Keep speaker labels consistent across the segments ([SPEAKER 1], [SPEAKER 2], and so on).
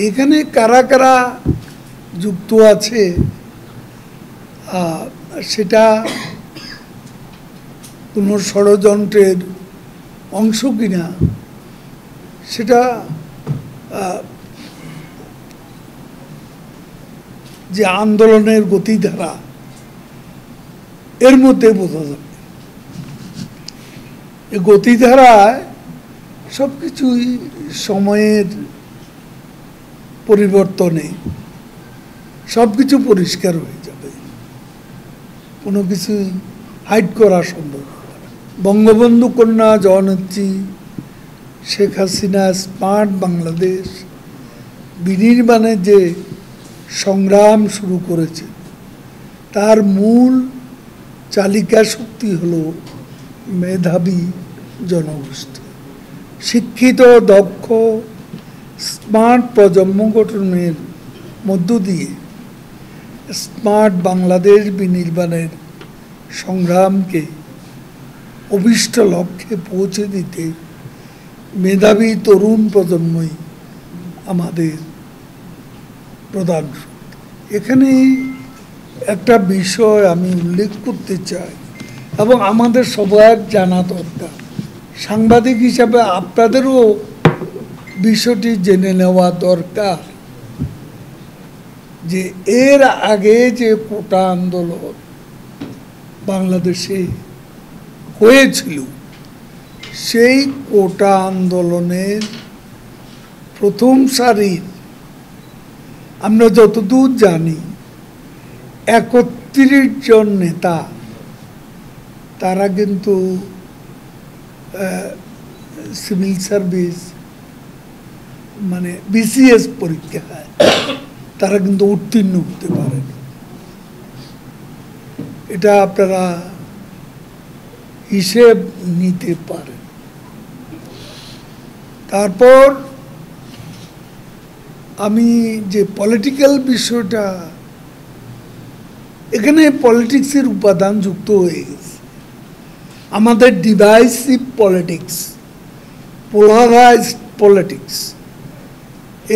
[SPEAKER 1] এখানে কারা কারা যুক্ত আছে সেটা কোনো ষড়যন্ত্রের অংশ কিনা সেটা যে আন্দোলনের গতিধারা এর মধ্যে বোঝা যাবে। এই গতিধারায় সবকিছুই সময়ের পরিবর্তনে সবকিছু পরিষ্কার হয়ে যাবে, কোনো কিছু হাইড করা সম্ভব হবে না। বঙ্গবন্ধু কন্যা জননেত্রী শেখ হাসিনা স্মার্ট বাংলাদেশ বিনির্মাণে যে সংগ্রাম শুরু করেছে তার মূল চালিকা শক্তি হলো মেধাবী জনগোষ্ঠী। শিক্ষিত দক্ষ স্মার্ট প্রজন্ম গঠনের মধ্য দিয়ে স্মার্ট বাংলাদেশ বিনির্মাণের সংগ্রামকে অভীষ্ট লক্ষ্যে পৌঁছে দিতে মেধাবী তরুণ প্রজন্মই আমাদের প্রধান শক্তি। এখানে একটা বিষয় আমি উল্লেখ করতে চাই এবং আমাদের সবার জানা দরকার, সাংবাদিক হিসাবে আপনাদেরও বিষয়টি জেনে নেওয়া দরকার যে এর আগে যে কোটা আন্দোলন বাংলাদেশে হয়েছিল সেই কোটা আন্দোলনের প্রথম সারির আমরা যতদূর জানি ৩১ জন নেতা তারা কিন্তু সিভিল সার্ভিস মানে বিসিএস পরীক্ষায় তারা কিন্তু উত্তীর্ণ হতে পারেন। এটা আপনারা হিসেব নিতে পারেন। তারপর আমি যে পলিটিক্যাল বিষয়টা, এখানে পলিটিক্সের উপাদান যুক্ত হয়ে গেছে। আমাদের ডিভাইসিভ পলিটিক্স, পোলারাইজড পলিটিক্স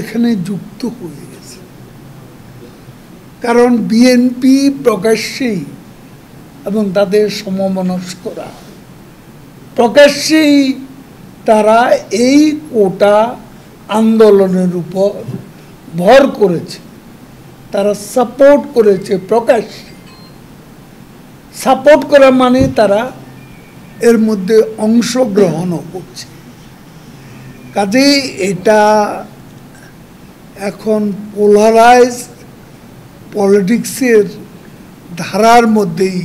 [SPEAKER 1] এখানে যুক্ত হয়ে গেছে। কারণ বিএনপি প্রকাশ্যেই এবং তাদের সমমনস্করা প্রকাশ্যেই তারা এই কোটা আন্দোলনের উপর ভর করেছে, তারা সাপোর্ট করেছে। প্রকাশ্যে সাপোর্ট করা মানে তারা এর মধ্যে অংশগ্রহণও করছে। কাজেই এটা এখন পোলারাইজ পলিটিক্সের ধারার মধ্যেই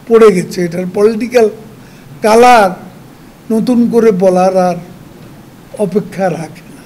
[SPEAKER 1] পড়ে গেছে। এটার পলিটিক্যাল কালার নতুন করে বলার আর অপেক্ষা রাখে না।